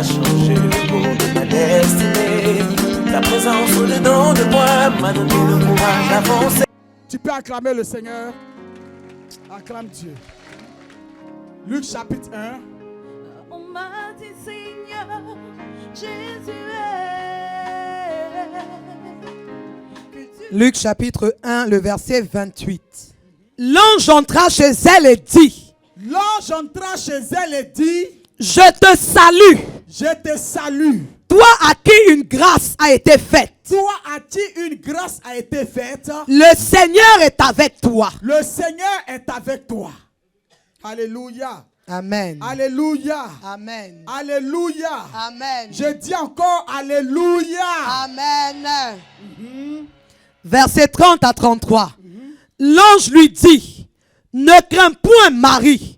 a changé le cours de ma destinée. Ta présence au-dedans de moi m'a donné le courage d'avancer. Tu peux acclamer le Seigneur. Acclame Dieu. Luc chapitre 1. On m'a dit Seigneur, Jésus est. Luc chapitre 1, le verset 28. L'ange entra chez elle et dit, L'ange entra chez elle et dit, je te salue, je te salue. toi à qui une grâce a été faite. Toi à qui une grâce a été faite. Le Seigneur est avec toi. Le Seigneur est avec toi. Alléluia. Amen. Alléluia. Amen. Alléluia. Amen. Je dis encore Alléluia. Amen. Verset 30 à 33. L'ange lui dit, ne crains point Marie,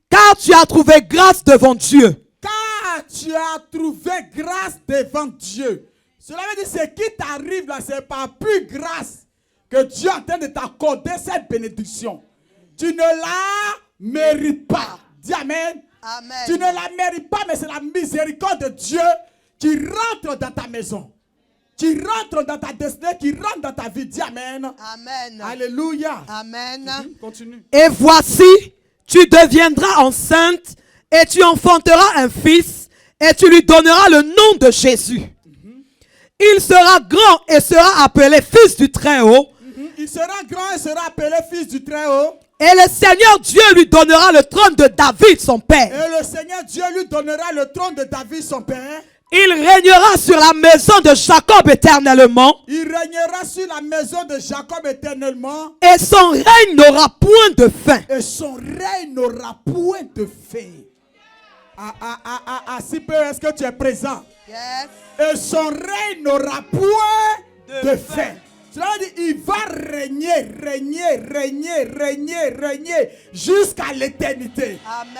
car tu as trouvé grâce devant Dieu. Car tu as trouvé grâce devant Dieu. Cela veut dire que ce qui t'arrive là, ce n'est pas plus grâce que Dieu est en train de t'accorder cette bénédiction. Tu ne la mérites pas. Dis Amen. Amen. Tu ne la mérites pas, mais c'est la miséricorde de Dieu qui rentre dans ta maison, qui rentre dans ta destinée, qui rentre dans ta vie. Dis Amen. Amen. Alléluia. Amen. Continue. Et voici, tu deviendras enceinte et tu enfanteras un fils et tu lui donneras le nom de Jésus. Il sera grand et sera appelé fils du Très-Haut. Il sera grand et sera appelé fils du Très-Haut. Et le Seigneur Dieu lui donnera le trône de David, son père. Et le Seigneur Dieu lui donnera le trône de David, son père. Il régnera sur la maison de Jacob éternellement. Il régnera sur la maison de Jacob éternellement. Et son règne n'aura point de fin. Et son règne n'aura point de fin. Si peu, est-ce que tu es présent? Yes. Et son règne n'aura point de fin. Cela veut dire qu'il va régner jusqu'à l'éternité.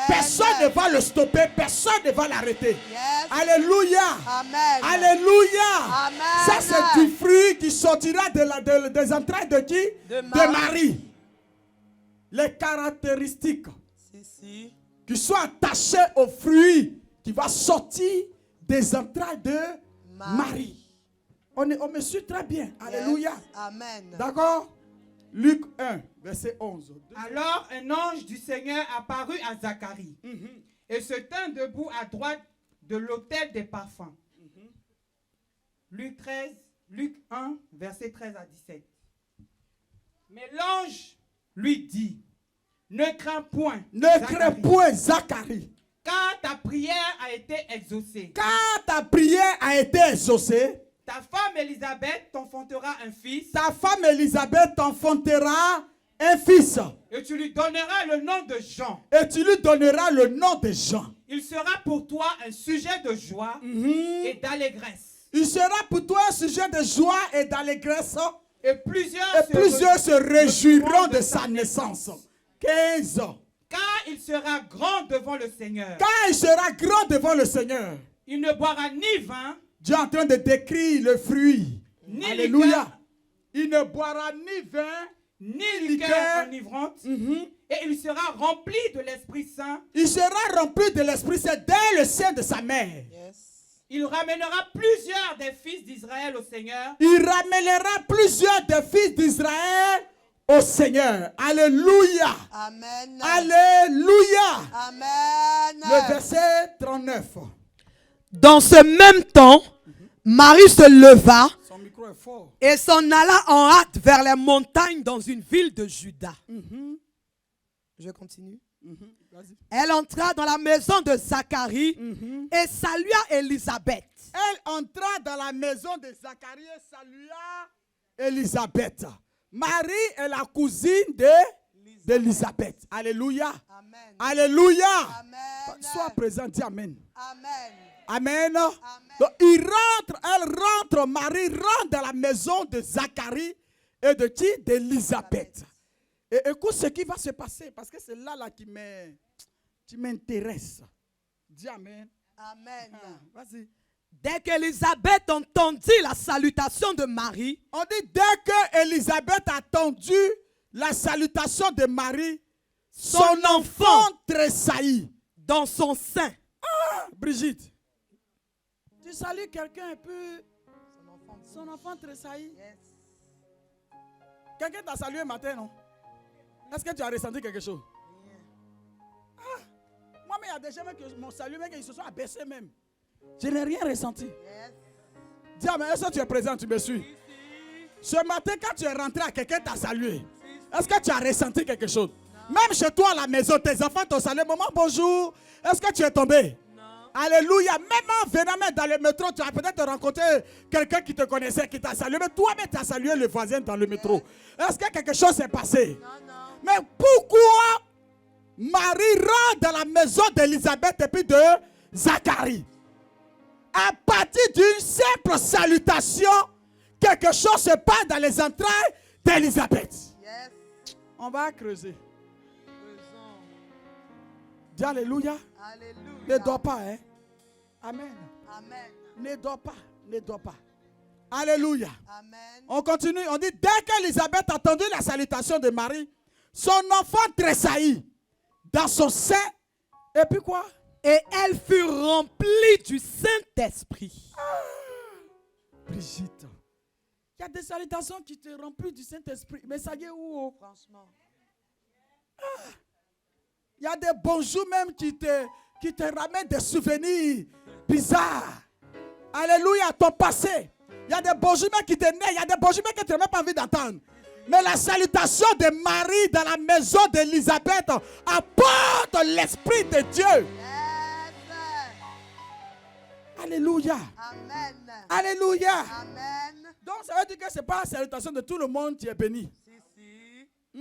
Personne ne va le stopper, personne ne va l'arrêter. Yes. Alléluia. Amen. Alléluia. Amen. Ça c'est du fruit qui sortira des entrailles de qui? De Marie. Les caractéristiques qui sont attachées au fruit qui va sortir des entrailles de Marie. On me suit très bien. Alléluia. Amen. D'accord? Luc 1, verset 11. Alors un ange du Seigneur apparut à Zacharie et se tint debout à droite de l'autel des parfums. Luc 1, verset 13 à 17. Mais l'ange lui dit, ne crains point, Zacharie, car ta prière a été exaucée. Car ta prière a été exaucée. Ta femme Élisabeth t'enfantera un fils. Ta femme Élisabeth t'enfantera un fils. Et tu lui donneras le nom de Jean. Et tu lui donneras le nom de Jean. Il sera pour toi un sujet de joie et d'allégresse. Il sera pour toi un sujet de joie et d'allégresse. Et plusieurs se réjouiront de sa naissance. 15 ans. Car il sera grand devant le Seigneur. Car il sera grand devant le Seigneur. Il ne boira ni vin. Dieu est en train de décrire le fruit. Ni Alléluia. liqueur. Il ne boira ni vin, ni liqueur enivrante. Et il sera rempli de l'Esprit Saint. Il sera rempli de l'Esprit Saint dès le sein de sa mère. Yes. Il ramènera plusieurs des fils d'Israël au Seigneur. Il ramènera plusieurs des fils d'Israël au Seigneur. Alléluia. Amen. Alléluia. Amen. Le verset 39. Dans ce même temps, Marie se leva Son micro est fort. et s'en alla en hâte vers les montagnes dans une ville de Juda. Je continue. Elle entra dans la maison de Zacharie et salua Élisabeth. Elle entra dans la maison de Zacharie et salua Élisabeth. Marie est la cousine d'Élisabeth. Alléluia. Amen. Alléluia. Amen. Sois présent, dis Amen. Amen. Amen. Donc, Marie rentre dans la maison de Zacharie et de qui? D'Élisabeth. Et écoute ce qui va se passer, parce que c'est là qui m'intéresse. Dis Amen. Amen. Vas-y. Dès qu'Élisabeth entendit la salutation de Marie, On dit dès que Élisabeth a entendu la salutation de Marie, son enfant tressaillit dans son sein. Brigitte, Tu salues quelqu'un et puis son enfant tressaillit. Quelqu'un t'a salué un matin, non? Est-ce que tu as ressenti quelque chose? Ah, moi, mais il y a des gens qui m'ont salué, mais qui se sont abaissés même. Je n'ai rien ressenti. Dis, mais est-ce que tu es présent, tu me suis? Ce matin, quand tu es rentré, quelqu'un t'a salué. Est-ce que tu as ressenti quelque chose? Même chez toi à la maison, tes enfants t'ont salué. Maman, bonjour. Est-ce que tu es tombé? Alléluia. Même en venant même dans le métro, tu as peut-être rencontré quelqu'un qui te connaissait, qui t'a salué. Mais toi-même, tu as salué le voisin dans le métro. Est-ce que quelque chose s'est passé? Non. Mais pourquoi Marie rentre dans la maison d'Élisabeth et puis de Zacharie? À partir d'une simple salutation, quelque chose se passe dans les entrailles d'Élisabeth. On va creuser. Dis alléluia. Ne dors pas, hein. Amen. Ne dors pas. Alléluia. Amen. On continue. On dit, dès qu'Élisabeth a entendu la salutation de Marie, son enfant tressaillit dans son sein. Et puis quoi? Et elle fut remplie du Saint-Esprit. Brigitte, il y a des salutations qui te remplissent du Saint-Esprit. Mais ça y est où? Franchement. Il y a des bonjours même qui te ramènent des souvenirs bizarres. Alléluia, ton passé. Il y a des bonjours même qui te naissent. Il y a des bonjours même que tu n'as même pas envie d'entendre. Mais la salutation de Marie dans la maison d'Élisabeth apporte l'Esprit de Dieu. Alléluia. Amen. Alléluia. Amen. Donc ça veut dire que ce n'est pas la salutation de tout le monde qui est béni. Ce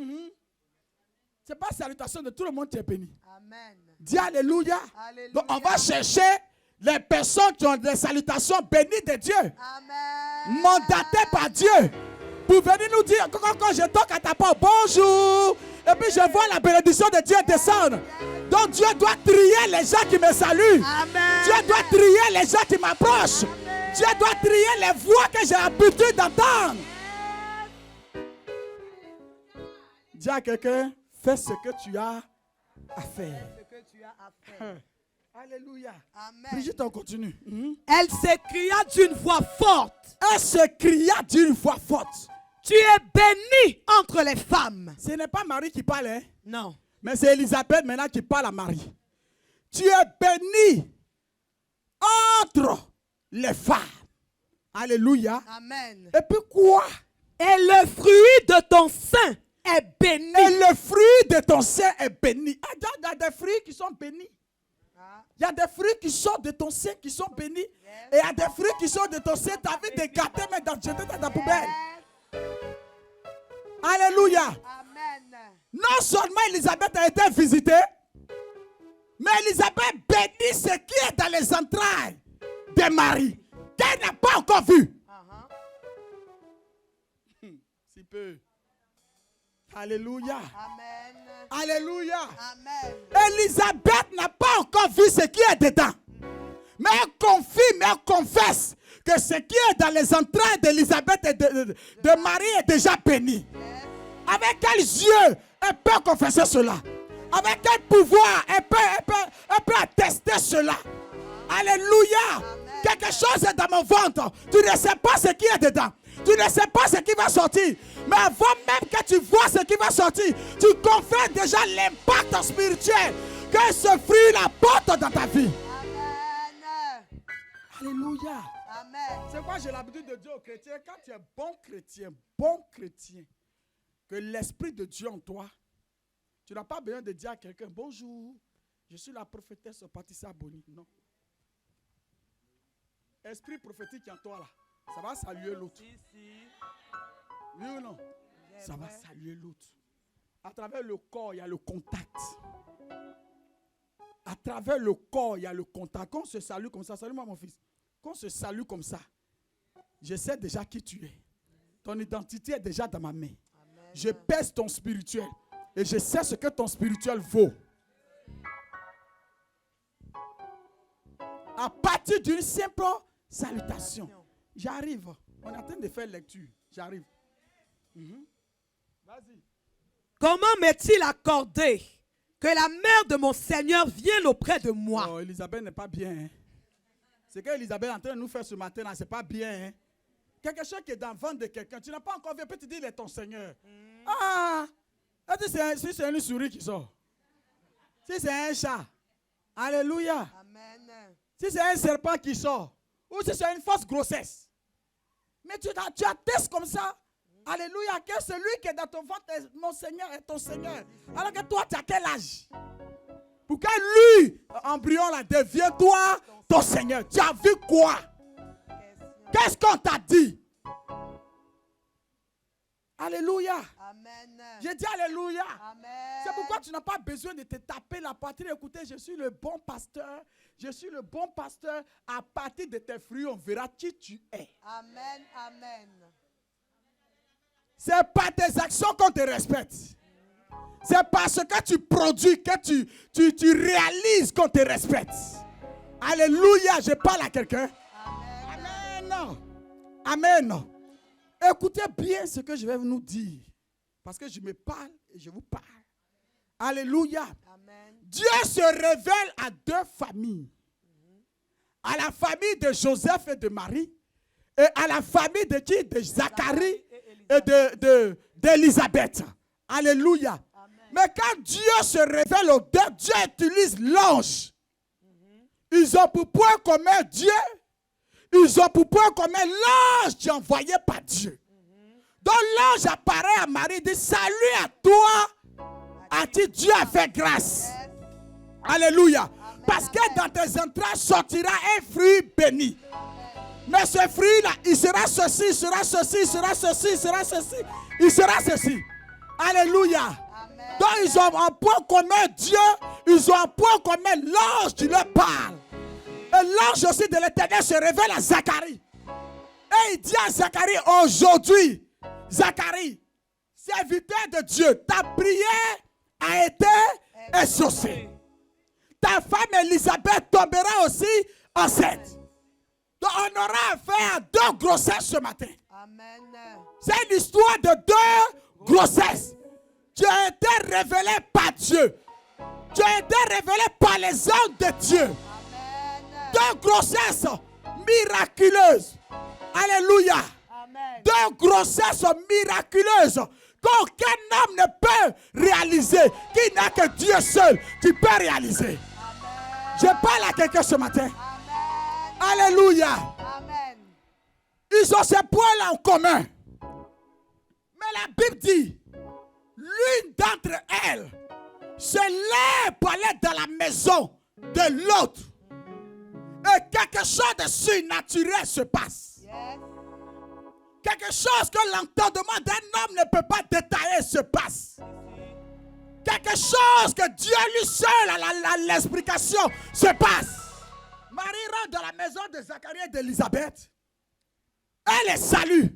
n'est pas la salutation de tout le monde qui est béni. Amen. Dis alléluia. Alléluia. Donc on va chercher les personnes qui ont des salutations bénies de Dieu. Amen. Mandatées par Dieu. Pour venir nous dire, quand je toque à ta porte, bonjour. Et puis je vois la bénédiction de Dieu descendre. Donc Dieu doit trier les gens qui me saluent. Amen. Dieu doit trier les gens qui m'approchent. Dieu doit trier les voix que j'ai l'habitude d'entendre. Dis à quelqu'un, fais ce que tu as à faire. Alléluia. Amen. Brigitte, on continue. Elle s'écria d'une voix forte. Elle s'écria d'une voix forte. Tu es bénie entre les femmes. Ce n'est pas Marie qui parle, hein? Non. Mais c'est Élisabeth maintenant qui parle à Marie. Tu es bénie entre les femmes. Alléluia. Amen. Et puis quoi? Et le fruit de ton sein est béni. Et le fruit de ton sein est béni. Il y a des fruits qui sont bénis. Il y a des fruits qui sortent de ton sein qui sont bénis. Et il y a des fruits qui sortent de ton sein. Tu as envie de gâter, mais de jeter dans ta poubelle. Alléluia. Amen. Non seulement Élisabeth a été visitée, mais Élisabeth bénit ce qui est dans les entrailles de Marie, qu'elle n'a pas encore vu. Si peu. Alléluia. Amen. Alléluia. Amen. Élisabeth n'a pas encore vu ce qui est dedans. Mais elle confirme, elle confesse que ce qui est dans les entrailles d'Élisabeth et de Marie est déjà béni. Avec quels yeux elle peut confesser cela? Avec quel pouvoir elle peut attester cela? Alléluia. Amen. Quelque chose est dans mon ventre. Tu ne sais pas ce qui est dedans. Tu ne sais pas ce qui va sortir. Mais avant même que tu vois ce qui va sortir, tu confesses déjà l'impact spirituel que ce fruit apporte dans ta vie. Amen. Alléluia. Amen. C'est quoi j'ai l'habitude de dire aux chrétiens? Quand tu es bon chrétien, que l'Esprit de Dieu en toi, tu n'as pas besoin de dire à quelqu'un, bonjour, je suis la prophétesse Patricia Boni. Non. Esprit prophétique en toi là, ça va saluer l'autre. Oui ou non? Ça va saluer l'autre. À travers le corps, il y a le contact. À travers le corps, il y a le contact. Quand on se salue comme ça, salue-moi mon fils. Quand on se salue comme ça, je sais déjà qui tu es. Ton identité est déjà dans ma main. Amen. Je pèse ton spirituel. Et je sais ce que ton spirituel vaut. À partir d'une simple salutation. J'arrive. On est en train de faire lecture. J'arrive. Vas-y. Comment m'est-il accordé que la mère de mon Seigneur vienne auprès de moi? Oh, Élisabeth n'est pas bien. Hein? Ce qu'Elisabeth est en train de nous faire ce matin, ce n'est pas bien. Hein? Quelque chose qui est dans le ventre de quelqu'un, tu n'as pas encore vu, peut te dire, il est ton Seigneur. Ah! Si c'est une souris qui sort. Si c'est un chat. Alléluia. Amen. Si c'est un serpent qui sort. Ou si c'est une fausse grossesse. Mais tu attestes comme ça. Alléluia. Que celui qui est dans ton ventre, mon Seigneur est ton Seigneur. Alors que toi, tu as quel âge? Pour que lui, embryon là, devienne toi ton Seigneur. Tu as vu quoi? Qu'est-ce qu'on t'a dit? Alléluia. Amen. J'ai dit alléluia. Amen. C'est pourquoi tu n'as pas besoin de te taper la poitrine. Écoutez, je suis le bon pasteur. Je suis le bon pasteur. À partir de tes fruits, on verra qui tu es. Amen. Amen. C'est par tes actions qu'on te respecte. C'est parce que tu produis, que tu réalises qu'on te respecte. Alléluia. Je parle à quelqu'un. Amen. Amen. Écoutez bien ce que je vais nous dire. Parce que je me parle et je vous parle. Alléluia. Amen. Dieu se révèle à deux familles. À la famille de Joseph et de Marie. Et à la famille de qui? De Zacharie et d'Élisabeth. Alléluia. Amen. Mais quand Dieu se révèle aux deux, Dieu utilise l'ange. Ils ont pour point commun Dieu. Ils ont pour point commun l'ange qui est envoyé par Dieu. Donc l'ange apparaît à Marie et dit: salut à toi, à qui Dieu a fait grâce. Alléluia. Amen. Parce que dans tes entrailles sortira un fruit béni. Mais ce fruit-là, il sera ceci, il sera ceci, il sera ceci, il sera ceci, il sera ceci. Alléluia. Amen. Donc ils ont un point commun Dieu, ils ont un point commun l'ange qui leur parle. Et l'ange aussi de l'Éternel se révèle à Zacharie. Et il dit à Zacharie: aujourd'hui, Zacharie, serviteur de Dieu, ta prière a été exaucée. Ta femme Élisabeth tombera aussi enceinte. Donc on aura affaire à deux grossesses ce matin. Amen. C'est une histoire de deux grossesses. Tu as été révélé par Dieu. Tu as été révélé par les hommes de Dieu. Amen. Deux grossesses miraculeuses. Alléluia. Amen. Deux grossesses miraculeuses qu'aucun homme ne peut réaliser. Qui n'a que Dieu seul qui peut réaliser. Je parle à quelqu'un ce matin. Alléluia. Amen. Ils ont ces points-là en commun. Mais la Bible dit, l'une d'entre elles se lève pour aller dans la maison de l'autre. Et quelque chose de surnaturel se passe. Yes. Quelque chose que l'entendement d'un homme ne peut pas détailler se passe. Quelque chose que Dieu lui seul a l'explication se passe. Marie rentre dans la maison de Zacharie et d'Élisabeth. Elle est salue.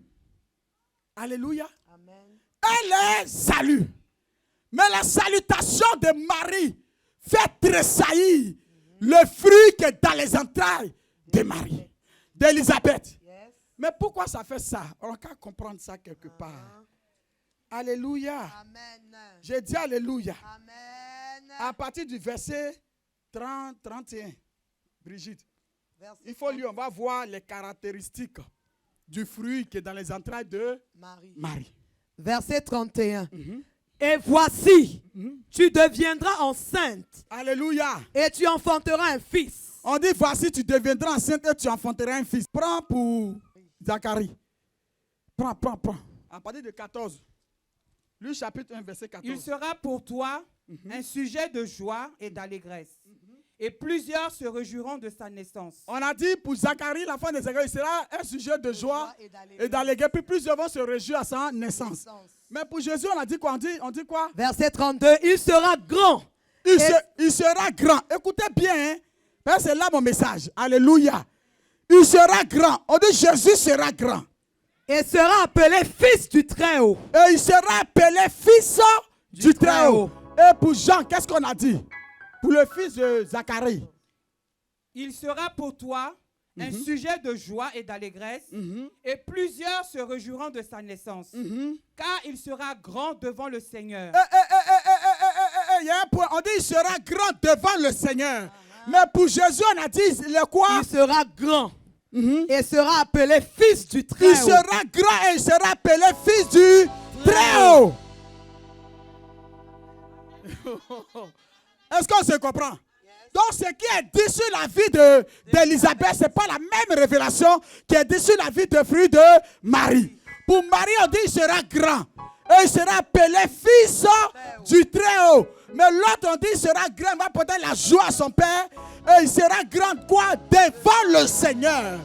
Alléluia. Amen. Elle est salue. Mais la salutation de Marie fait tressaillir le fruit qui est dans les entrailles de Marie, d'Élisabeth. Yes. Mais pourquoi ça fait ça? On va comprendre ça quelque part. Alléluia. Amen. J'ai dit alléluia. Amen. À partir du verset 30, 31. Brigitte, Verset il faut lire, on va voir les caractéristiques du fruit qui est dans les entrailles de Marie. Marie. Verset 31. Et voici, tu deviendras enceinte Alléluia. et tu enfanteras un fils. On dit voici, tu deviendras enceinte et tu enfanteras un fils. Prends pour Zacharie. Prends. À partir de 14. Lui, chapitre 1, verset 14. Il sera pour toi un sujet de joie et d'allégresse. Et plusieurs se réjouiront de sa naissance. On a dit pour Zacharie, l'enfant de Zacharie, il sera un sujet de joie et d'allégresse. Puis plusieurs vont se réjouir à sa naissance. Mais pour Jésus, on a dit quoi? On dit quoi? Verset 32. Il sera grand. Il sera grand. Écoutez bien, hein? Parce que c'est là mon message. Alléluia. Il sera grand. On dit Jésus sera grand. Et sera appelé fils du Très-Haut. Et il sera appelé fils du Très-Haut. Et pour Jean, qu'est-ce qu'on a dit? Pour le fils de Zacharie. Il sera pour toi un sujet de joie et d'allégresse. Et plusieurs se réjouiront de sa naissance. Car il sera grand devant le Seigneur. Il y a un point. On dit il sera grand devant le Seigneur. Mais pour Jésus, on a dit le quoi? Il sera grand et sera appelé fils du Il Très-Haut. sera grand et il sera appelé fils du Très-Haut. Est-ce qu'on se comprend? Donc, ce qui est dit sur la vie d'Élisabeth, ce n'est pas la même révélation qui est dit sur la vie de fruit de Marie. Pour Marie, on dit qu'il sera grand. Et il sera appelé fils du Très-Haut. Mais l'autre, on dit qu'il sera grand, il va porter la joie à son père. Et il sera grand quoi? Devant le Seigneur.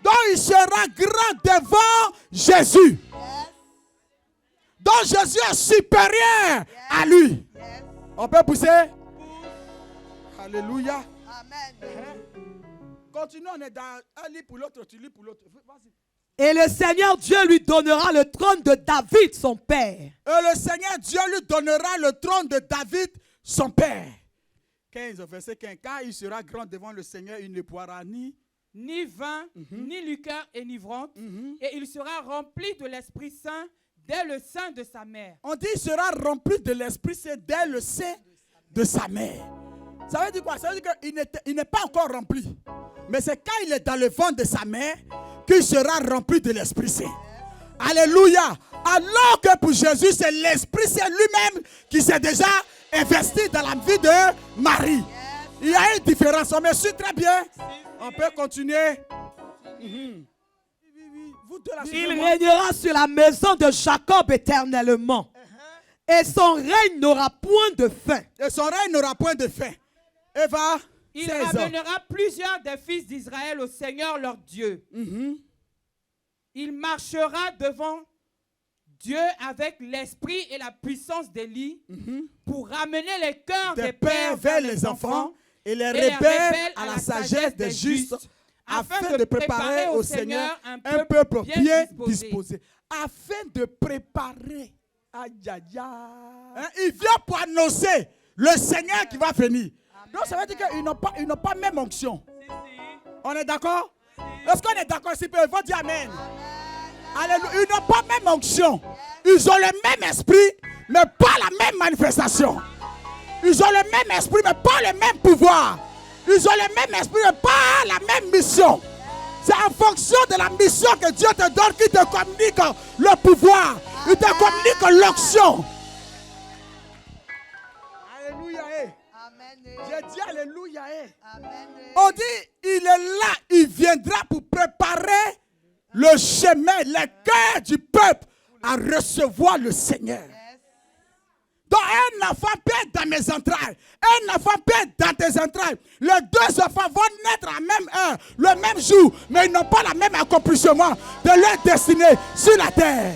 Donc, il sera grand devant Jésus. Donc, Jésus est supérieur à lui. On peut pousser? Alléluia. Amen. Continue, on est dans un lit pour l'autre, tu lis pour l'autre. Vas-y. Et le Seigneur Dieu lui donnera le trône de David, son père. Et le Seigneur Dieu lui donnera le trône de David, son père. 15, verset 15. Car il sera grand devant le Seigneur, il ne boira ni vin, ni liqueur enivrante, et il sera rempli de l'Esprit Saint dès le sein de sa mère. On dit qu'il sera rempli de l'Esprit Saint dès le sein de sa mère. Ça veut dire quoi? Ça veut dire qu'il n'est pas encore rempli. Mais c'est quand il est dans le ventre de sa mère qu'il sera rempli de l'Esprit Saint. Alléluia. Alors que pour Jésus, c'est l'Esprit Saint lui-même qui s'est déjà investi dans la vie de Marie. Il y a une différence. On me suit très bien. On peut continuer. Vous deux, là, Il suivez-moi. régnera sur la maison de Jacob éternellement. Et son règne n'aura point de fin. Et son règne n'aura point de fin. Eva, Il 16 ans. ramènera plusieurs des fils d'Israël au Seigneur leur Dieu. Il marchera devant Dieu avec l'esprit et la puissance d'Élie pour ramener les cœurs Des des pères vers les enfants et les rebelles à la sagesse des justes, afin de préparer au Seigneur un peuple bien disposé. Afin de préparer. Aïe, aïe, aïe. Hein, il vient pour annoncer le Seigneur qui va venir. Donc ça veut dire qu'ils n'ont pas même onction. On est d'accord? Est-ce qu'on est d'accord? Si peu, il faut dire Amen. Alléluia. Ils n'ont pas même onction. Ils ont le même esprit, mais pas la même manifestation. Ils ont le même esprit, mais pas le même pouvoir. Ils ont le même esprit, mais pas la même mission. C'est en fonction de la mission que Dieu te donne qu'il te communique le pouvoir. Il te communique l'onction. Alléluia. Amen. J'ai dit Alléluia. Amen. On dit, il est là, il viendra pour préparer le chemin, le cœur du peuple à recevoir le Seigneur. Donc un enfant peut être dans mes entrailles, un enfant peut être dans tes entrailles. Les deux enfants vont naître à la même heure, le même jour, mais ils n'ont pas le même accomplissement de leur destinée sur la terre.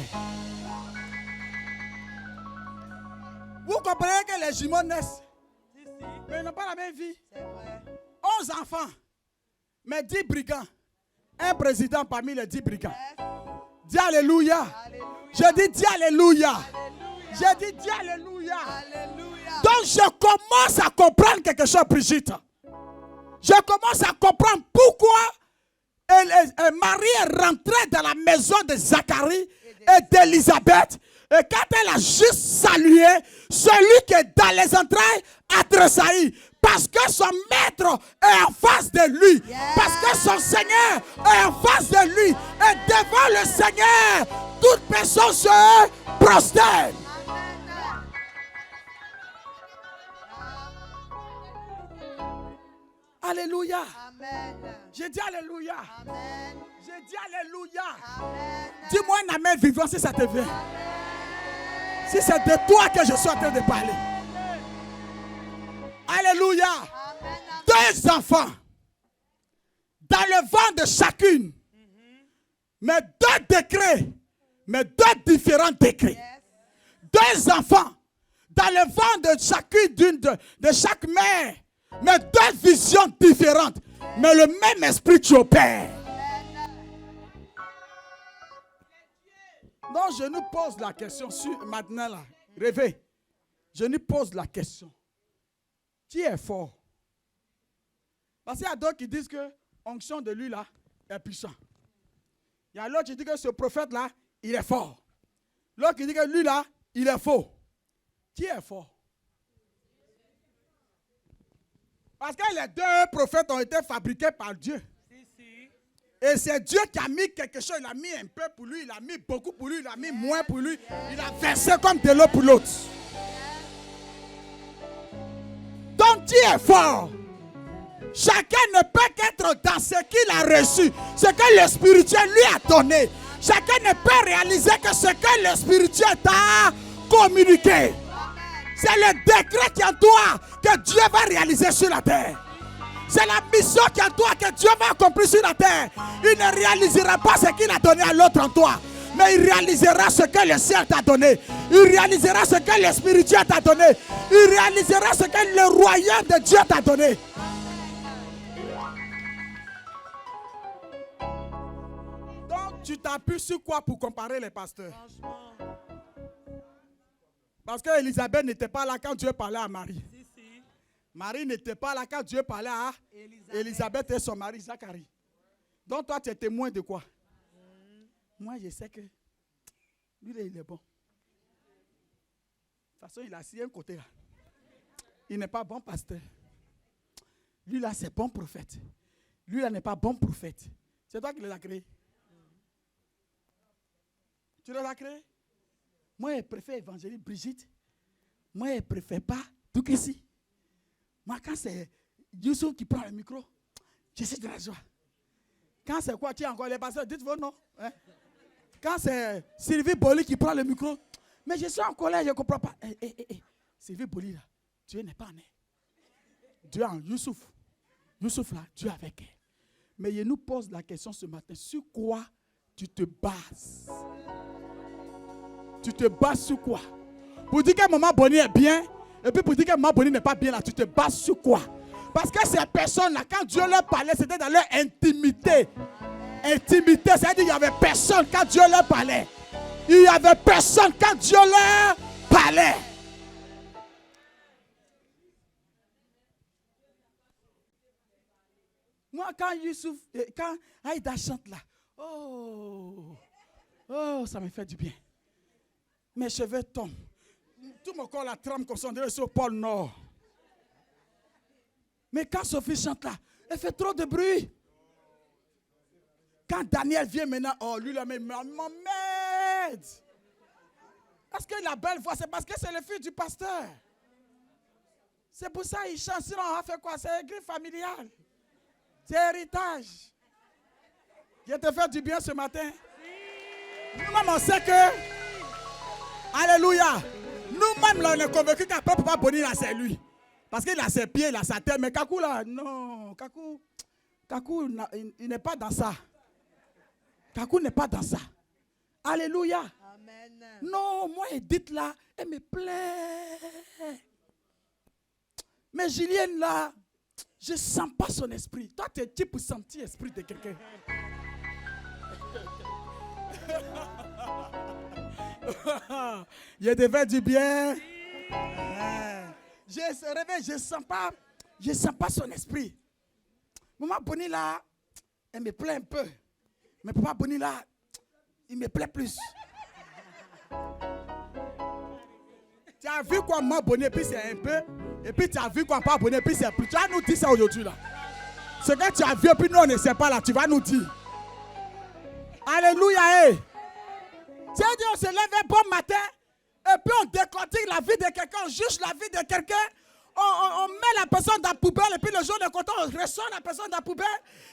Vous comprenez que les jumeaux naissent, mais ils n'ont pas la même vie. C'est vrai. 11 enfants, mais 10 brigands. Un président parmi les 10 brigands. Dis Alléluia. J'ai dit Alléluia. J'ai dit Alléluia. Alléluia. Donc je commence à comprendre quelque chose, Brigitte. Je commence à comprendre pourquoi Marie est rentrée dans la maison de Zacharie et d'Élisabeth. Et quand elle a juste salué, celui qui est dans les entrailles a tressailli. Parce que son maître est en face de lui. Parce que son Seigneur est en face de lui. Et devant le Seigneur, toute personne se prosterne. Alléluia. Amen. J'ai dit Alléluia. Amen. J'ai dit Alléluia. Amen. Dis-moi un amen vivant si ça te vient. Si c'est de toi que je suis en train de parler. Alléluia. Amen. Deux enfants dans le ventre de chacune. Mais deux décrets. Mais deux différents décrets. Deux enfants dans le ventre de chacune de chaque mère. Mais deux visions différentes. Mais le même esprit qui opère. Non, je nous pose la question maintenant là. Rêvez. Je nous pose la question. Qui est fort? Parce qu'il y a d'autres qui disent que l'onction de lui là est puissant. Il y a l'autre qui dit que ce prophète là, il est fort. L'autre qui dit que lui là, il est faux. Qui est fort? Parce que les deux prophètes ont été fabriqués par Dieu. Et c'est Dieu qui a mis quelque chose. Il a mis un peu pour lui, il a mis beaucoup pour lui, il a mis moins pour lui. Il a versé comme de l'eau pour l'autre. Donc Dieu est fort. Chacun ne peut qu'être dans ce qu'il a reçu, ce que le spirituel lui a donné. Chacun ne peut réaliser que ce que le spirituel t'a communiqué. C'est le décret qui est en toi que Dieu va réaliser sur la terre. C'est la mission qui est en toi que Dieu va accomplir sur la terre. Il ne réalisera pas ce qu'il a donné à l'autre en toi, mais il réalisera ce que le ciel t'a donné. Il réalisera ce que le spirituel t'a donné. Il réalisera ce que le royaume de Dieu t'a donné. Donc tu t'appuies sur quoi pour comparer les pasteurs? Parce que Élisabeth n'était pas là quand Dieu parlait à Marie. Marie n'était pas là quand Dieu parlait à Élisabeth et son mari Zacharie. Donc toi tu es témoin de quoi? Moi je sais que lui il est bon. De toute façon il a assis un côté là. Il n'est pas bon pasteur. Lui là c'est bon prophète. Lui là n'est pas bon prophète. C'est toi qui les as créés. Tu les as créés? Moi je préfère évangéliste Brigitte. Moi je préfère pas tout ici. Moi, quand c'est Youssouf qui prend le micro, je suis de la joie. Quand c'est quoi, tu as encore les pasteurs, dites vos noms. Hein? Quand c'est Sylvie Boli qui prend le micro, mais je suis en colère, je ne comprends pas. Sylvie Boli, là, Dieu n'est pas né. Dieu en Youssouf. Youssouf, là, Dieu avec elle. Mais il nous pose la question ce matin, sur quoi tu te bases? Tu te bases sur quoi? Pour dire que Maman Boni est bien, et puis pour dire que Maman Boni n'est pas bien là, tu te bases sur quoi? Parce que ces personnes-là, quand Dieu leur parlait, c'était dans leur intimité. Intimité, c'est-à-dire qu'il n'y avait personne quand Dieu leur parlait. Il n'y avait personne quand Dieu leur parlait. Moi, quand Youssouf, quand Aïda chante là, oh, ça me fait du bien. Mes cheveux tombent. Tout mon corps la trempe comme ça, on dirait sur le pôle Nord. Mais quand Sophie chante là, elle fait trop de bruit. Quand Daniel vient maintenant, oh lui là, mais Mohamed. Parce que la belle voix, c'est parce que c'est le fils du pasteur. C'est pour ça qu'il chante, sinon on a fait quoi? C'est église familiale. C'est héritage. Je te fais du bien ce matin. Nous-mêmes on sait que, alléluia, nous-mêmes là on est convaincus qu'un papa Boni là c'est lui. Parce qu'il a ses pieds, il a sa tête, mais Kakou là, non, Kakou il n'est pas dans ça. Kakou n'est pas dans ça. Alléluia. Amen. Non, moi Edith là, elle me plaît. Mais Julienne là, je ne sens pas son esprit. Toi, tu es type pour sentir l'esprit de quelqu'un. Je te fais du bien. Je se réveille, je ne sens pas son esprit. Maman Boni là, elle me plaît un peu. Mais Papa Boni là, il me plaît plus. Tu as vu quoi, Maman Boni, puis c'est un peu. Et puis tu as vu quoi, Papa Boni, puis c'est plus. Tu vas nous dire ça aujourd'hui là. Ce que tu as vu, puis nous on ne sait pas là, tu vas nous dire. Alléluia. Hey. C'est-à-dire on se lève un bon matin. Et puis on décortique la vie de quelqu'un, on juge la vie de quelqu'un, on met la personne dans la poubelle, et puis le jour de content, on ressort la personne dans la poubelle.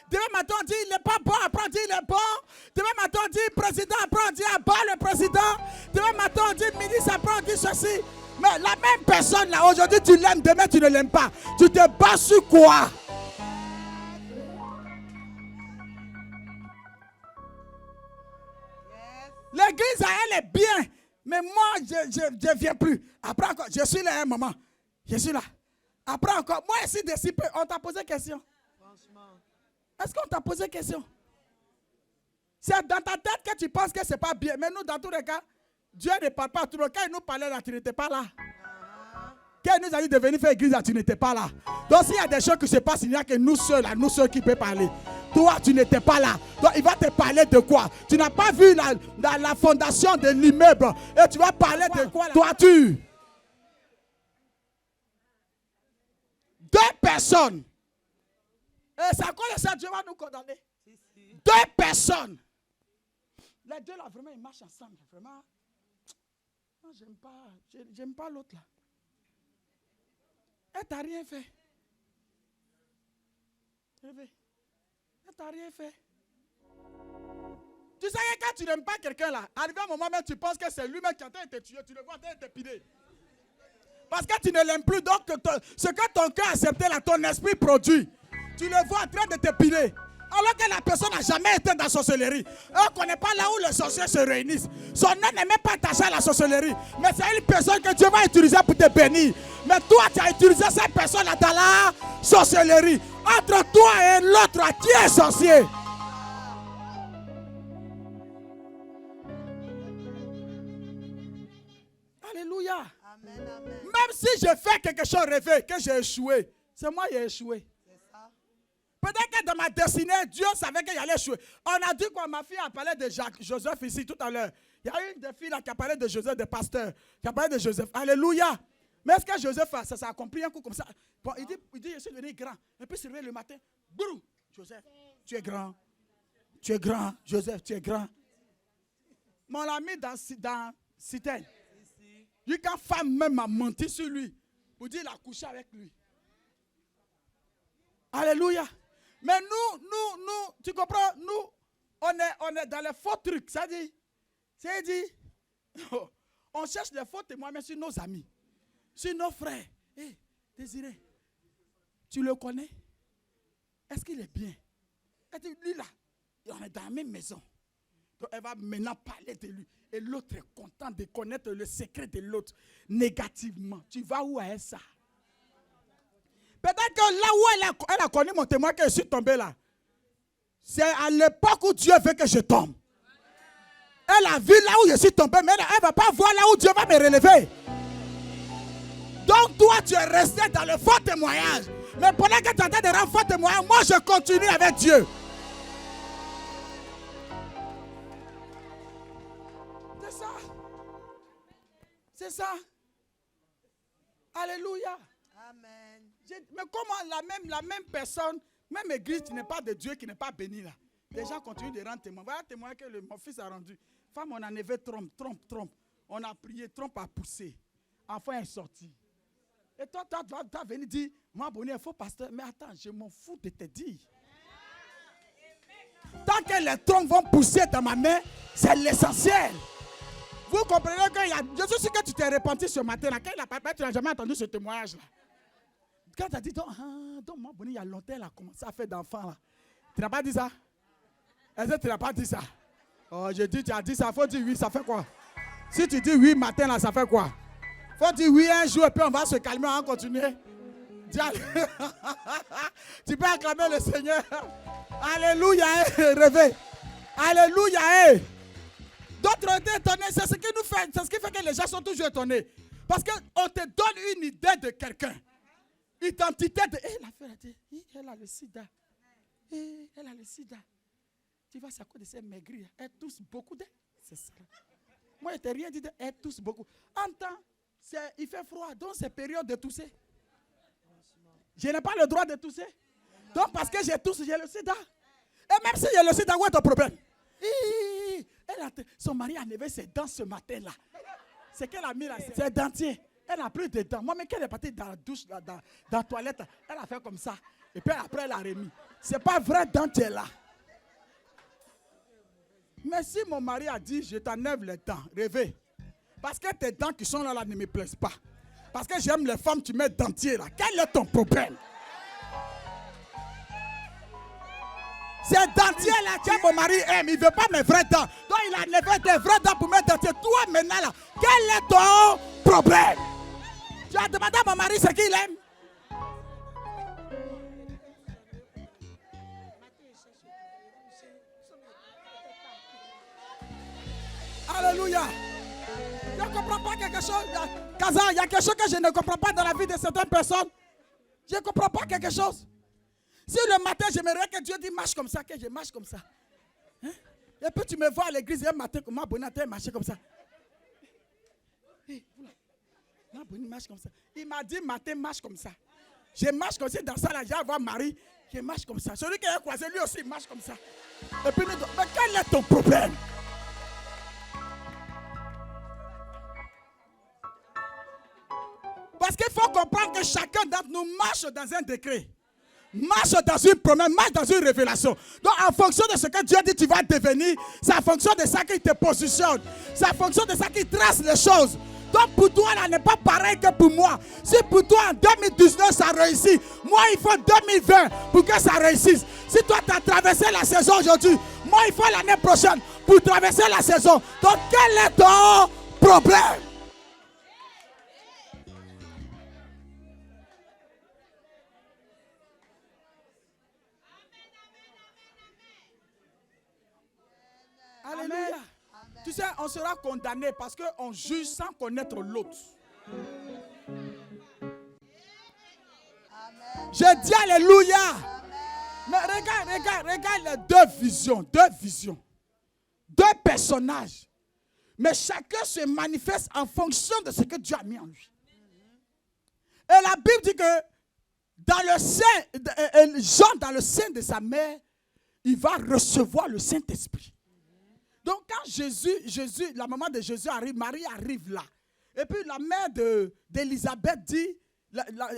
Demain matin, on dit il n'est pas bon, après on dit il est bon. Demain matin, on dit président, après on dit abat le président. Demain matin, on dit ministre, après on dit ceci. Mais la même personne là, aujourd'hui tu l'aimes, demain tu ne l'aimes pas. Tu te bats sur quoi? L'église à elle est bien. Mais moi, je ne viens plus. Après encore, je suis là un moment. Je suis là. Après encore, moi ici, d'ici peu, on t'a posé question. Franchement. Est-ce qu'on t'a posé question? C'est dans ta tête que tu penses que ce n'est pas bien. Mais nous, dans tous les cas, Dieu ne parle pas à tout le monde. Quand il nous parlait là, tu n'étais pas là. Quand il nous a dit de venir faire l'église là, tu n'étais pas là. Donc s'il y a des choses qui se passent, il n'y a que nous seuls là, nous seuls qui peuvent parler. Toi, tu n'étais pas là. Donc, il va te parler de quoi? Tu n'as pas vu la fondation de l'immeuble. Et tu vas parler de quoi? Toiture. Deux personnes. Et c'est à cause de ça Dieu va nous condamner. 2 personnes. Les deux là, vraiment, ils marchent ensemble. Vraiment. Non, j'aime pas l'autre là. Elle t'a rien fait. Elle t'a rien fait. Tu sais que quand tu n'aimes pas quelqu'un là, arrivé à un moment même, tu penses que c'est lui-même qui est en train de te tuer. Tu le vois en train de te piler. Parce que tu ne l'aimes plus. Donc, ce que ton cœur a accepté là, ton esprit produit. Tu le vois en train de te piler. Alors que la personne n'a jamais été dans la sorcellerie. On ne connaît pas là où les sorciers se réunissent. Son nom n'est même pas attaché à la sorcellerie. Mais c'est une personne que Dieu va utiliser pour te bénir. Mais toi, tu as utilisé cette personne-là dans la sorcellerie. Entre toi et l'autre, qui est sorcier? Alléluia. Amen, amen. Même si je fais quelque chose rêvé, que j'ai échoué, c'est moi qui ai échoué. C'est ça. Peut-être que dans ma destinée, Dieu savait qu'il allait échouer. On a dit quoi, ma fille a parlé de Joseph ici tout à l'heure. Il y a une des filles là qui a parlé de Joseph, des pasteurs, qui a parlé de Joseph. Alléluia. Mais est-ce que Joseph, ça s'est accompli un coup comme ça? Bon, il dit, je suis devenu grand. Et puis, il se réveille le matin. Boum, Joseph, tu es grand. Tu es grand, Joseph, tu es grand. Mais on l'a mis dans citerne. Lui, quand femme même a menti sur lui, pour dire qu'il a couché avec lui. Alléluia. Mais nous, tu comprends, nous, on est dans les faux trucs. Ça dit, on cherche les faux témoignages sur nos amis, sur nos frères. Hé, Désiré, tu le connais? Est-ce qu'il est bien? Elle dit, lui là, on est dans la même maison. Donc elle va maintenant parler de lui. Et l'autre est content de connaître le secret de l'autre négativement. Tu vas où avec ça? Peut-être que là où elle a connu mon témoin que je suis tombé là, c'est à l'époque où Dieu veut que je tombe. Elle a vu là où je suis tombé, mais elle ne va pas voir là où Dieu va me relever. Donc toi, tu es resté dans le faux témoignage. Mais pendant que tu es en train de rendre faux témoignage, moi je continue avec Dieu. C'est ça. C'est ça. Alléluia. Amen. Mais comment la même personne, même église qui n'est pas de Dieu, qui n'est pas bénie là, les gens continuent de rendre témoin. Voilà le témoin que mon fils a rendu. Femme, on a enlevé trompe. On a prié, trompe a poussé. Enfant est sorti. Et toi, tu vas venir dire, moi, bonnet, il faut pasteur. Mais attends, je m'en fous de te dire. Tant que les trompes vont pousser dans ma main, c'est l'essentiel. Vous comprenez que je suis sûr que tu t'es repenti ce matin là. Quand il a parlé, tu n'as jamais entendu ce témoignage là. Quand tu as dit, donc moi, bonnet, il y a longtemps, elle a commencé à faire d'enfants là. Tu n'as pas dit ça? Est-ce que tu n'as pas dit ça? Oh, je dis, tu as dit ça, il faut dire oui, ça fait quoi? Si tu dis oui matin là, ça fait quoi? Il faut dire oui un jour et puis on va se calmer, on va continuer. Tu peux acclamer le Seigneur. Alléluia, rêver. Alléluia. D'autres ont été étonnés, c'est ce qui nous fait, c'est ce qui fait que les gens sont toujours étonnés. Parce qu'on te donne une idée de quelqu'un. Identité de. La fille a dit, elle a le sida. Elle a le sida. Tu vois, c'est à cause de ces maigris. Elle tousse beaucoup d'elle. C'est ça. Moi, je t'ai rien dit. Elle tousse beaucoup. En temps, il fait froid. Donc, c'est période de tousser. Je n'ai pas le droit de tousser. Donc, parce que j'ai tousse, j'ai le sida. Et même si j'ai le sida, où est ton problème? Son mari a enlevé ses dents ce matin-là. C'est qu'elle a mis là, ses dentiers. Elle n'a plus de dents. Moi, mais quand elle est partie dans la douche, dans la toilette, elle a fait comme ça. Et puis après, elle a remis. C'est pas vrai dentier là. Mais si mon mari a dit, je t'enlève les dents, rêvez. Parce que tes dents qui sont là ne me plaisent pas. Parce que j'aime les femmes, tu mets dentier là. Quel est ton problème? Ces dentiers là que mon mari aime, il ne veut pas mes vraies dents. Donc il a enlevé des vraies dents pour mettre dentier. Toi maintenant là, quel est ton problème? Tu as demandé à mon mari ce qu'il aime. Alléluia. Je ne comprends pas quelque chose. Kaza, il y a quelque chose que je ne comprends pas dans la vie de certaines personnes. Je ne comprends pas quelque chose. Si le matin, j'aimerais que Dieu dit marche comme ça, que je marche comme ça. Hein? Et puis tu me vois à l'église un matin, comment Bonnet marcher comme ça. Marche comme ça. Il m'a dit matin, marche comme ça. Je marche comme ça dans ça, là, j'ai voir Marie qui marche comme ça. Celui qui a croisé, lui aussi, il marche comme ça. Et puis, mais quel est ton problème? Parce qu'il faut comprendre que chacun d'entre nous marche dans un décret. Marche dans une promesse, marche dans une révélation. Donc, en fonction de ce que Dieu dit, tu vas devenir. C'est en fonction de ça qu'il te positionne. C'est en fonction de ça qu'il trace les choses. Donc, pour toi, là, n'est pas pareil que pour moi. Si pour toi, en 2019, ça réussit, moi, il faut 2020 pour que ça réussisse. Si toi, tu as traversé la saison aujourd'hui, moi, il faut l'année prochaine pour traverser la saison. Donc, quel est ton problème? Alléluia. Amen. Tu sais, on sera condamné parce qu'on juge sans connaître l'autre. Je dis alléluia. Amen. Mais regarde les deux visions. Deux personnages. Mais chacun se manifeste en fonction de ce que Dieu a mis en lui. Et la Bible dit que dans le sein, Jean, dans le sein de sa mère, il va recevoir le Saint-Esprit. Donc quand Jésus, la maman de Jésus arrive, Marie arrive là. Et puis la mère d'Élisabeth dit,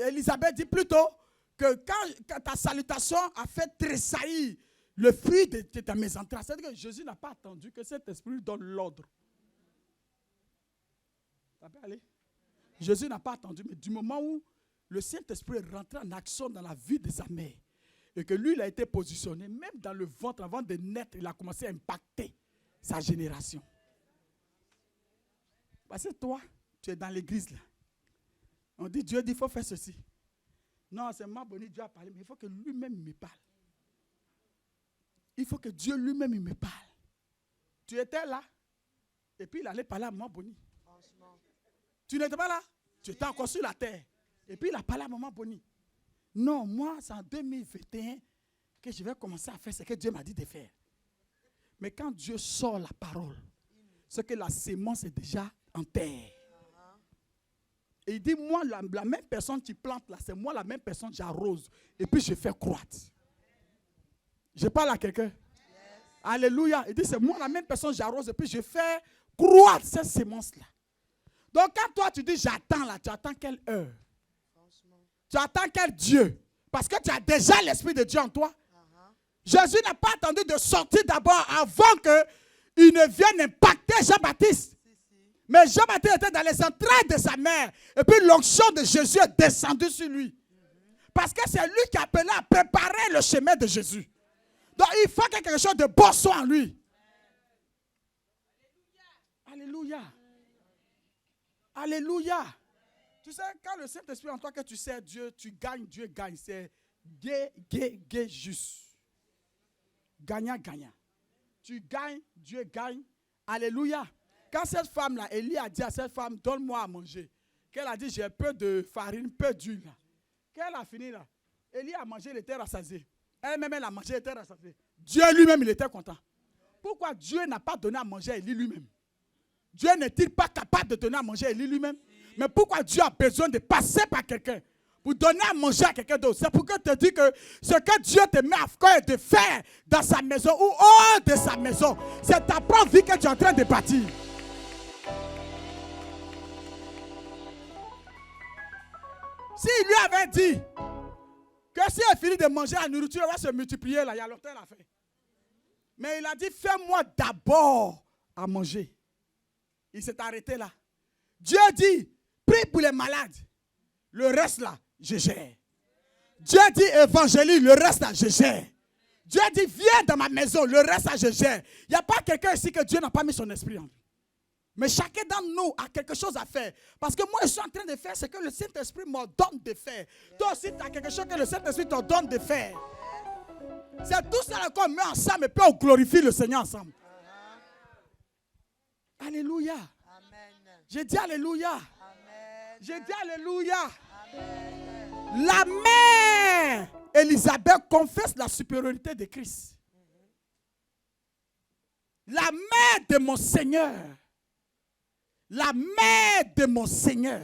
Élisabeth dit plutôt que quand ta salutation a fait tressaillir le fruit de ta mésentente, c'est-à-dire que Jésus n'a pas attendu que cet esprit lui donne l'ordre. Ça peut aller? Jésus n'a pas attendu, mais du moment où le Saint-Esprit est rentré en action dans la vie de sa mère, et que lui, il a été positionné, même dans le ventre, avant de naître, il a commencé à impacter sa génération. Parce que toi, tu es dans l'église là. On dit, Dieu dit, il faut faire ceci. Non, c'est moi, Bonnie, Dieu a parlé, mais il faut que lui-même me parle. Il faut que Dieu lui-même me parle. Tu étais là, et puis il allait parler à maman Bonnie. Tu n'étais pas là, tu étais encore sur la terre. Et puis il a parlé à maman Bonnie. Non, moi, c'est en 2021 que je vais commencer à faire ce que Dieu m'a dit de faire. Mais quand Dieu sort la parole, c'est que la sémence est déjà en terre. Et il dit, moi, la même personne qui plante là, c'est moi la même personne qui j'arrose. Et puis je fais croître. Je parle à quelqu'un. Yes. Alléluia. Il dit, c'est moi la même personne qui j'arrose. Et puis je fais croître cette sémence-là. Donc quand toi tu dis, j'attends là, tu attends quelle heure? Tu attends quel Dieu? Parce que tu as déjà l'Esprit de Dieu en toi. Jésus n'a pas attendu de sortir d'abord avant qu'il ne vienne impacter Jean-Baptiste. Mais Jean-Baptiste était dans les entrailles de sa mère. Et puis l'onction de Jésus est descendue sur lui. Parce que c'est lui qui a appelé à préparer le chemin de Jésus. Donc il faut que quelque chose de bon soit en lui. Alléluia. Alléluia. Tu sais, quand le Saint-Esprit en toi, que tu sais Dieu, tu gagnes, Dieu gagne. C'est gay, juste. Gagnant, gagnant. Tu gagnes, Dieu gagne. Alléluia. Quand cette femme-là, Élie a dit à cette femme, donne-moi à manger. Qu'elle a dit, j'ai peu de farine, peu d'huile. Qu'elle a fini là. Élie a mangé, il était rassasié. Elle-même, elle a mangé, elle était rassasiée. Dieu lui-même, il était content. Pourquoi Dieu n'a pas donné à manger à Élie lui-même? Dieu n'est-il pas capable de donner à manger à Élie lui-même? Mais pourquoi Dieu a besoin de passer par quelqu'un pour donner à manger à quelqu'un d'autre? C'est pourquoi je te dis que ce que Dieu te met à faire de faire dans sa maison ou hors de sa maison, c'est ta propre vie que tu es en train de bâtir. S'il lui avait dit que si elle finit de manger la nourriture, elle va se multiplier là, il y a longtemps elle a fait. Mais il a dit, fais-moi d'abord à manger. Il s'est arrêté là. Dieu dit, prie pour les malades. Le reste là, je gère. Dieu dit, évangélise, le reste là, je gère. Dieu dit, viens dans ma maison, le reste là, je gère. Il n'y a pas quelqu'un ici que Dieu n'a pas mis son esprit en lui. Mais chacun d'entre nous a quelque chose à faire. Parce que moi, je suis en train de faire ce que le Saint-Esprit m'ordonne de faire. Toi aussi, tu as quelque chose que le Saint-Esprit t'ordonne de faire. C'est tout ça qu'on met ensemble et puis on glorifie le Seigneur ensemble. Alléluia. Amen. J'ai dit alléluia. Amen. J'ai dit alléluia. Amen. La mère Élisabeth confesse la supériorité de Christ. La mère de mon Seigneur. La mère de mon Seigneur.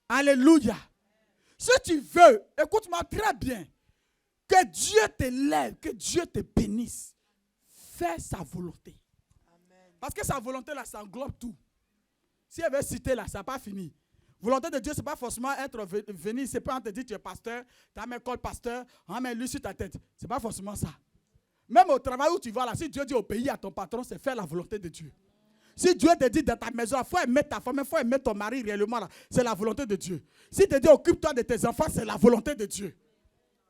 Alléluia. Si tu veux, écoute-moi très bien, que Dieu t'élève, que Dieu te bénisse, fais sa volonté. Parce que sa volonté là, ça englobe tout. Si elle veut citer là, ça n'a pas fini. Volonté de Dieu, ce n'est pas forcément être venu, c'est pas on te dit tu es pasteur, tu as mis col pasteur, on met lui sur ta tête. Ce n'est pas forcément ça. Même au travail où tu vas là, si Dieu dit obéis à ton patron, c'est faire la volonté de Dieu. Si Dieu te dit dans ta maison, il faut aimer ta femme, il faut aimer ton mari réellement là, c'est la volonté de Dieu. Si te dit occupe-toi de tes enfants, c'est la volonté de Dieu.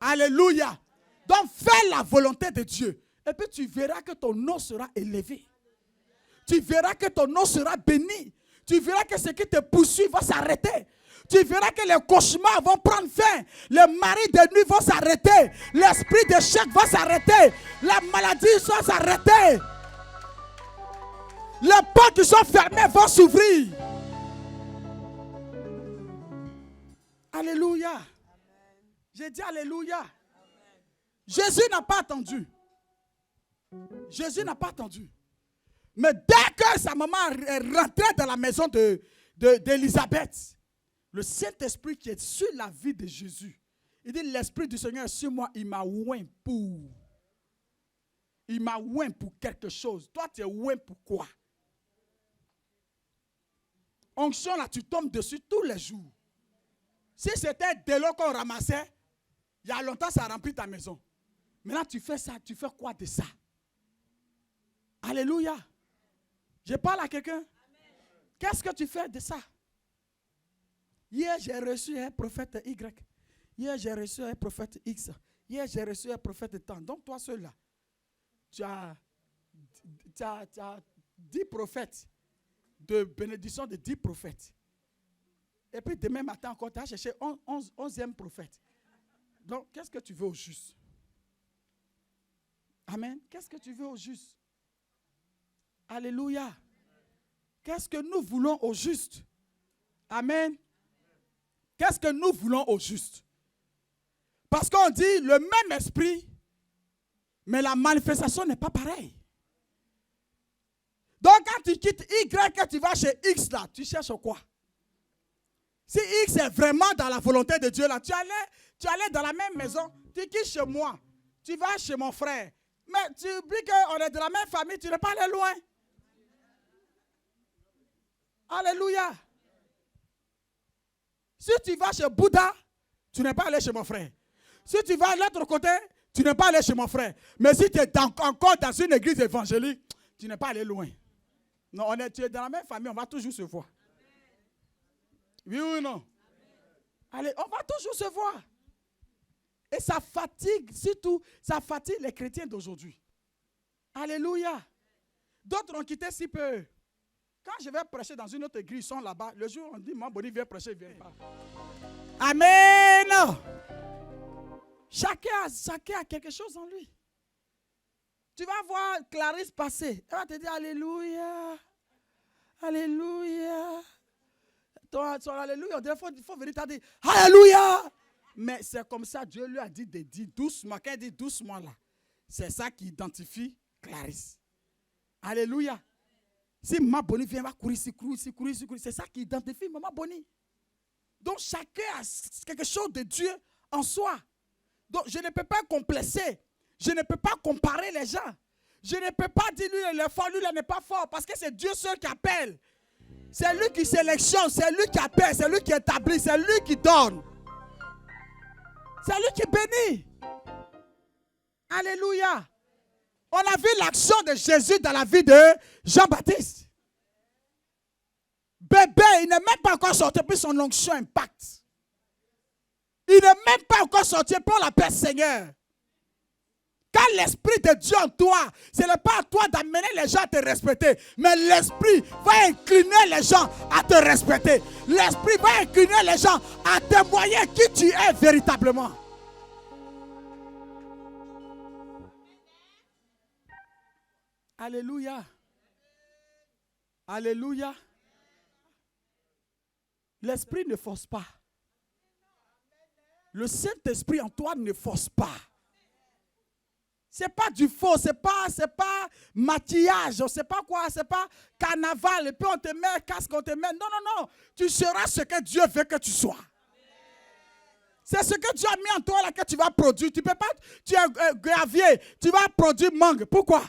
Alléluia. Donc fais la volonté de Dieu. Et puis tu verras que ton nom sera élevé. Tu verras que ton nom sera béni. Tu verras que ce qui te poursuit va s'arrêter. Tu verras que les cauchemars vont prendre fin. Les maris de nuit vont s'arrêter. L'esprit d'échec va s'arrêter. La maladie va s'arrêter. Les portes qui sont fermées vont s'ouvrir. Alléluia. J'ai dit alléluia. Jésus n'a pas attendu. Jésus n'a pas attendu. Mais dès que sa maman est rentrée dans la maison d'Élisabeth, le Saint-Esprit qui est sur la vie de Jésus, il dit l'Esprit du Seigneur est sur moi, il m'a oint pour. Il m'a oint pour quelque chose. Toi, tu es oint pour quoi? Onction là, tu tombes dessus tous les jours. Si c'était de l'eau qu'on ramassait, il y a longtemps, ça remplit ta maison. Maintenant, tu fais ça, tu fais quoi de ça? Alléluia. Je parle à quelqu'un. Qu'est-ce que tu fais de ça? Hier, j'ai reçu un prophète Y. Hier, j'ai reçu un prophète X. Hier, j'ai reçu un prophète temps. Donc, toi seul là, tu as 10 prophètes, de bénédiction de 10 prophètes. Et puis, demain matin encore, tu as cherché 11e prophète. Donc, qu'est-ce que tu veux au juste? Amen. Qu'est-ce que tu veux au juste? Alléluia. Qu'est-ce que nous voulons au juste? Amen. Qu'est-ce que nous voulons au juste? Parce qu'on dit le même esprit, mais la manifestation n'est pas pareille. Donc quand tu quittes Y, que tu vas chez X là, tu cherches quoi? Si X est vraiment dans la volonté de Dieu là, tu allais dans la même maison, tu quittes chez moi, tu vas chez mon frère. Mais tu oublies qu'on est de la même famille, tu n'es pas allé loin. Alléluia. Si tu vas chez Bouddha, tu n'es pas allé chez mon frère. Si tu vas à l'autre côté, tu n'es pas allé chez mon frère. Mais si tu es encore dans une église évangélique, tu n'es pas allé loin. Non, tu es dans la même famille, on va toujours se voir. Oui ou non? Allez, on va toujours se voir. Et ça fatigue, surtout, ça fatigue les chrétiens d'aujourd'hui. Alléluia. D'autres ont quitté si peu. Quand je vais prêcher dans une autre église, ils sont là-bas. Le jour où on dit, mon boni vient prêcher, il ne vient pas. Amen. Chacun a quelque chose en lui. Tu vas voir Clarisse passer. Elle va te dire, alléluia. Alléluia. Ton alléluia, il faut venir te dire, alléluia. Mais c'est comme ça, Dieu lui a dit de dire doucement. Quand il dit doucement là, c'est ça qui identifie Clarisse. Alléluia. Si Maman Boni vient, va courir, c'est ça qui identifie Maman Boni. Donc chacun a quelque chose de Dieu en soi. Donc je ne peux pas complexer. Je ne peux pas comparer les gens. Je ne peux pas dire lui il est fort, lui il n'est pas fort. Parce que c'est Dieu seul qui appelle. C'est lui qui sélectionne, c'est lui qui appelle, c'est lui qui établit, c'est lui qui donne. C'est lui qui bénit. Alléluia. On a vu l'action de Jésus dans la vie de Jean-Baptiste. Bébé, il n'est même pas encore sorti, puis son onction impacte. Il n'est même pas encore sorti, puis on l'appelle Seigneur. Quand l'Esprit de Dieu en toi, ce n'est pas à toi d'amener les gens à te respecter, mais l'Esprit va incliner les gens à te respecter. L'Esprit va incliner les gens à témoigner qui tu es véritablement. Alléluia. Alléluia. L'Esprit ne force pas. Le Saint-Esprit en toi ne force pas. C'est pas du faux, c'est pas maquillage, c'est pas quoi, c'est pas carnaval, et puis on te met un casque, on te met. Non, non, non. Tu seras ce que Dieu veut que tu sois. C'est ce que Dieu a mis en toi là que tu vas produire. Tu peux pas, tu es gravier, tu vas produire mangue. Pourquoi?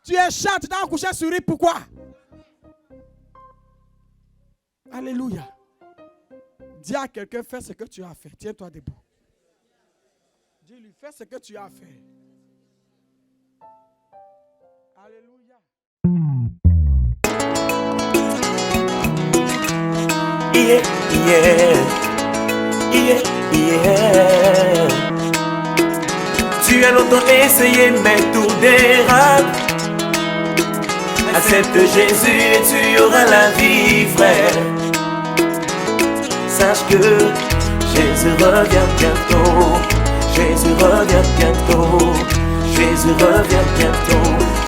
Tu es chat, tu dois accoucher souris. Pourquoi? Alléluia. Dis à quelqu'un, fais ce que tu as fait. Tiens-toi debout. Dis-lui, fais ce que tu as fait. Alléluia. Yeah, yeah, yeah, yeah. Tu as longtemps essayé, mais tout dérape. Accepte Jésus et tu auras la vie, frère. Sache que Jésus revient bientôt. Jésus revient bientôt. Jésus revient bientôt.